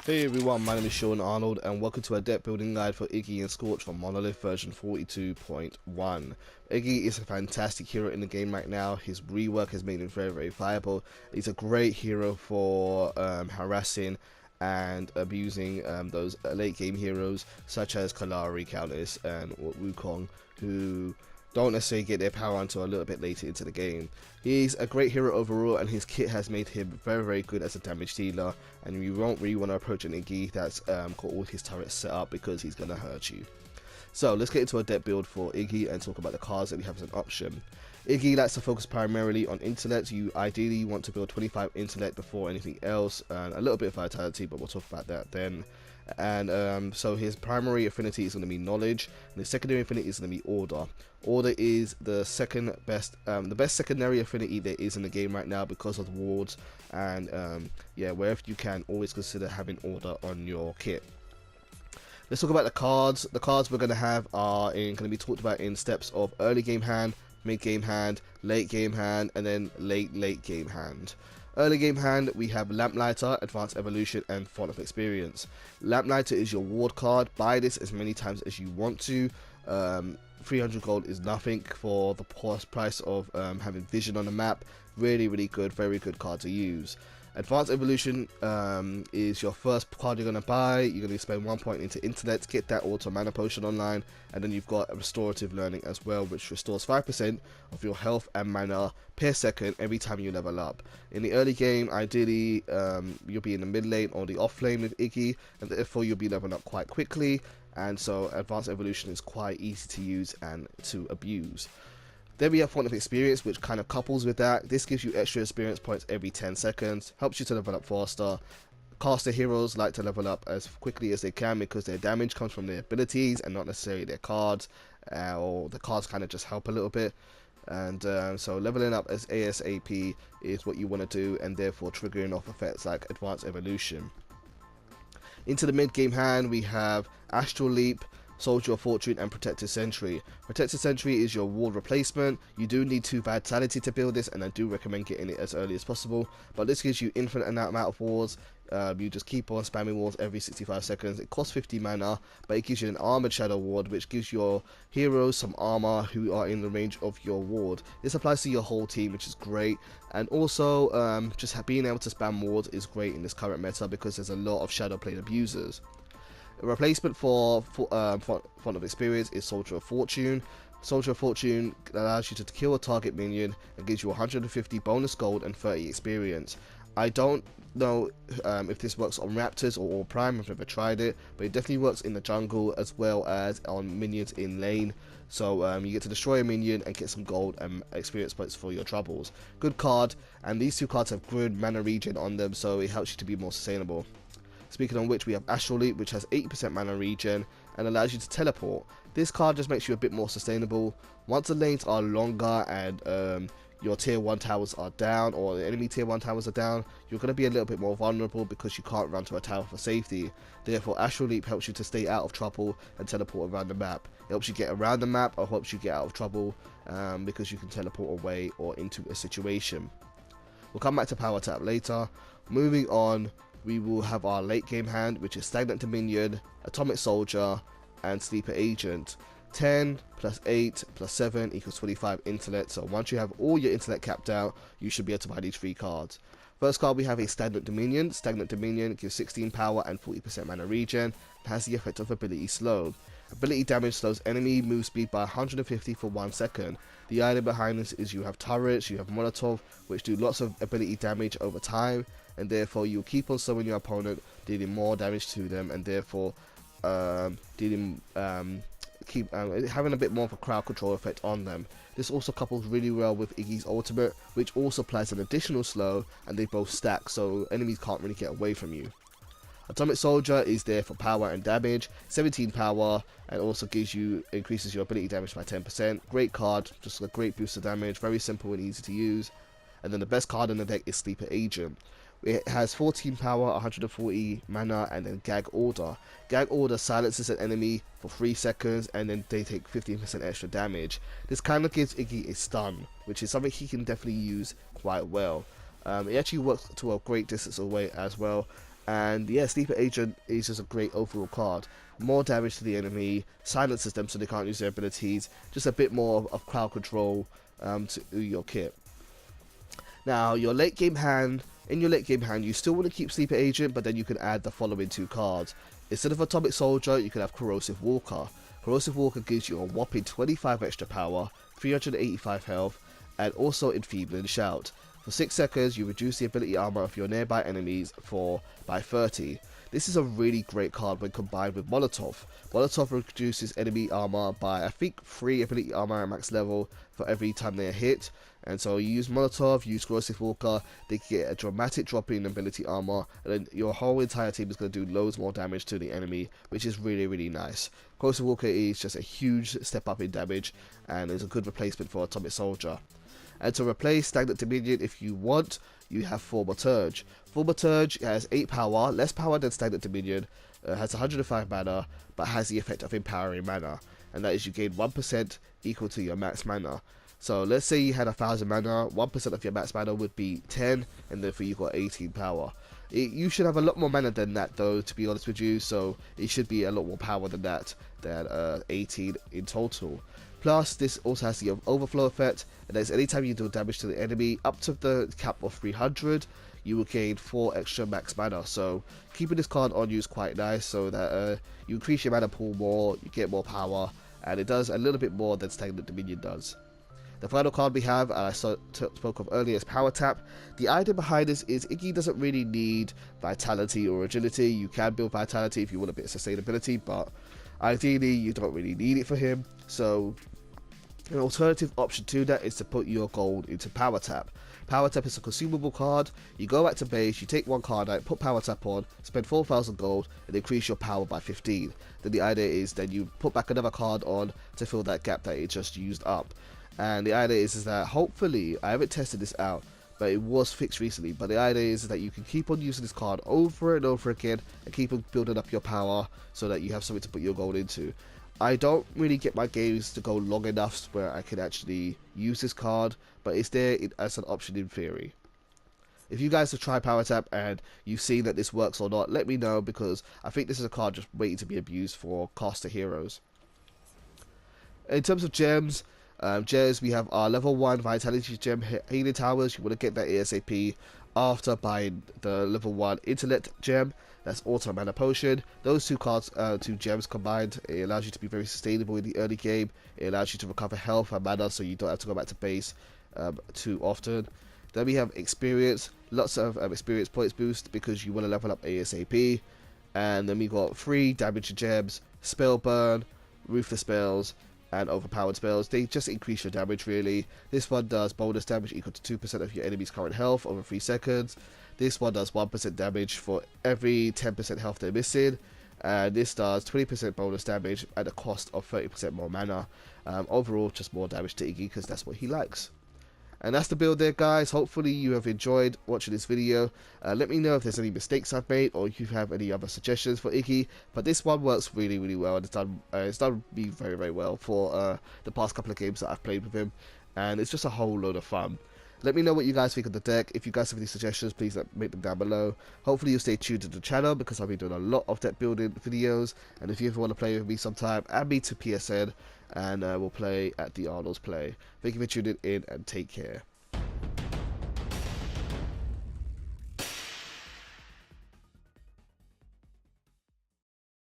Hey everyone, my name is Sean Arnold and welcome to a deck building guide for Iggy Scorch from Monolith version 42.1. Iggy is a fantastic hero in the game right now. His rework has made him very viable. He's a great hero for harassing and abusing those late game heroes such as Kalari, Countess and Wukong, who don't necessarily get their power until a little bit later into the game. He's a great hero overall, and his kit has made him very good as a damage dealer, and you won't really want to approach an Iggy that's got all his turrets set up because he's going to hurt you. So let's get into a deck build for Iggy and talk about the cards that we have as an option. Iggy likes to focus primarily on intellect. You ideally want to build 25 intellect before anything else, and a little bit of vitality, but we'll talk about that then. And so his primary affinity is going to be knowledge, and his secondary affinity is going to be order. Order is the second best, the best secondary affinity there is in the game right now because of the wards, and yeah, wherever you can, always consider having order on your kit. Let's talk about the cards. The cards we're going to have are going to be talked about in steps of early game hand, mid game hand, late game hand, and then late game hand. Early game hand, we have Lamplighter, Advanced Evolution, and Font of Experience. Lamplighter is your ward card. Buy this as many times as you want to. 300 gold is nothing for the price of having vision on the map. Really good, very good card to use. Advanced Evolution is your first card you're going to buy. You're going to spend 1 point into intellect, get that auto mana potion online, and then you've got a restorative learning as well, which restores 5% of your health and mana per second every time you level up. In the early game, ideally you'll be in the mid lane or the off lane with Iggy, and therefore you'll be leveling up quite quickly, and so Advanced Evolution is quite easy to use and to abuse. Then we have Font of Experience, which kind of couples with that. This gives you extra experience points every 10 seconds, helps you to level up faster. Caster heroes like to level up as quickly as they can because their damage comes from their abilities and not necessarily their cards, or the cards kind of just help a little bit. And so leveling up as ASAP is what you want to do, and therefore triggering off effects like Advanced Evolution. Into the mid game hand, we have Astral Leap, Soldier of Fortune, and Protected Sentry. Protected Sentry is your ward replacement. You do need 2 vitality to build this, and I do recommend getting it as early as possible, but this gives you infinite amount of wards. You just keep on spamming wards every 65 seconds. It costs 50 mana, but it gives you an armored shadow ward, which gives your heroes some armor who are in the range of your ward. This applies to your whole team, which is great, and also just being able to spam wards is great in this current meta because there's a lot of shadow plane abusers. A replacement for Font of Experience is Soldier of Fortune. Soldier of Fortune allows you to kill a target minion and gives you 150 bonus gold and 30 experience. I don't know if this works on Raptors or All Prime. I've never tried it, but it definitely works in the jungle as well as on minions in lane. So you get to destroy a minion and get some gold and experience points for your troubles. Good card, and these 2 cards have good mana regen on them, so it helps you to be more sustainable. Speaking of which, we have Astral Leap, which has 80% mana regen and allows you to teleport. This card just makes you a bit more sustainable. Once the lanes are longer and your tier 1 towers are down, or the enemy tier 1 towers are down, you're going to be a little bit more vulnerable because you can't run to a tower for safety. Therefore, Astral Leap helps you to stay out of trouble and teleport around the map. It helps you get around the map or helps you get out of trouble because you can teleport away or into a situation. We'll come back to Power Tap later. Moving on, we will have our late game hand, which is Stagnant Dominion, Atomic Soldier, and Sleeper Agent. 10 plus 8 plus 7 equals 25 intellect, so once you have all your intellect capped out, you should be able to buy these 3 cards. First card, we have a Stagnant Dominion. Stagnant Dominion gives 16 power and 40% mana regen, and has the effect of Ability Slow. Ability damage slows enemy move speed by 150 for 1 second. The idea behind this is you have turrets, you have Molotov, which do lots of ability damage over time, and therefore you keep on slowing your opponent, dealing more damage to them, and therefore having a bit more of a crowd control effect on them. This also couples really well with Iggy's ultimate, which also applies an additional slow, and they both stack, so enemies can't really get away from you. Atomic Soldier is there for power and damage, 17 power, and also increases your ability damage by 10%. Great card, just a great boost of damage, very simple and easy to use. And then the best card in the deck is Sleeper Agent. It has 14 power, 140 mana, and then Gag Order. Gag Order silences an enemy for 3 seconds, and then they take 15% extra damage. This kind of gives Iggy a stun, which is something he can definitely use quite well. It actually works to a great distance away as well, And yeah, Sleeper Agent is just a great overall card. More damage to the enemy, silences them so they can't use their abilities, just a bit more of crowd control to your kit. Now, your late game hand, in your late game hand, you still want to keep Sleeper Agent, but then you can add the following two cards. Instead of Atomic Soldier, you can have Corrosive Walker. Corrosive Walker gives you a whopping 25 extra power, 385 health, and also Enfeebling Shout. For 6 seconds, you reduce the ability armor of your nearby enemies by 30. This is a really great card when combined with Molotov. Molotov reduces enemy armor by, I think, 3 ability armor at max level for every time they are hit. And so you use Molotov, use Corrosive Walker, they get a dramatic drop in ability armor, and then your whole entire team is going to do loads more damage to the enemy, which is really, really nice. Corrosive Walker is just a huge step up in damage, and is a good replacement for Atomic Soldier. And to replace Stagnant Dominion, if you want, you have Thaumaturge. Thaumaturge has 8 power, less power than Stagnant Dominion, has 105 mana, but has the effect of empowering mana. And that is you gain 1% equal to your max mana. So let's say you had 1000 mana, 1% of your max mana would be 10, and therefore you got 18 power. You should have a lot more mana than that though, to be honest with you, so it should be a lot more power than that, than 18 in total. Plus, this also has the overflow effect, and that's anytime you do damage to the enemy up to the cap of 300, you will gain 4 extra max mana. So keeping this card on you is quite nice, so that you increase your mana pool more, you get more power, and it does a little bit more than Stagnant Dominion does. The final card we have, I spoke of earlier, is Power Tap. The idea behind this is Iggy doesn't really need Vitality or Agility. You can build Vitality if you want a bit of sustainability, but ideally you don't really need it for him. So an alternative option to that is to put your gold into Power Tap. Power Tap is a consumable card. You go back to base, you take one card out, put Power Tap on, spend 4,000 gold, and increase your power by 15. Then the idea is then you put back another card on to fill that gap that it just used up. And the idea is that hopefully, I haven't tested this out, but it was fixed recently, but the idea is that you can keep on using this card over and over again and keep on building up your power so that you have something to put your gold into. I don't really get my games to go long enough where I can actually use this card, but it's there as an option in theory. If you guys have tried Power Tap and you've seen that this works or not, let me know, because I think this is a card just waiting to be abused for caster heroes. In terms of gems, we have our level 1 Vitality Gem Healing Towers. You want to get that ASAP after buying the level 1 Intellect Gem. That's Auto Mana Potion. Those two cards, 2 gems combined, it allows you to be very sustainable in the early game. It allows you to recover health and mana, so you don't have to go back to base too often. Then we have Experience. Lots of Experience points boost because you want to level up ASAP. And then we got 3 Damage Gems, Spell Burn, Ruthless Spells, and Overpowered Spells. They just increase your damage really. This one does bonus damage equal to 2% of your enemy's current health over 3 seconds. This one does 1% damage for every 10% health they're missing. And this does 20% bonus damage at a cost of 30% more mana. Overall, just more damage to Iggy because that's what he likes. And that's the build there, guys. Hopefully you have enjoyed watching this video. Let me know if there's any mistakes I've made or if you have any other suggestions for Iggy. But this one works really, really well, and it's done me very, very well for the past couple of games that I've played with him. And it's just a whole load of fun. Let me know what you guys think of the deck. If you guys have any suggestions, please make them down below. Hopefully you'll stay tuned to the channel because I'll be doing a lot of deck building videos. And if you ever want to play with me sometime, add me to PSN and we'll play at the Arnold's Play. Thank you for tuning in and take care.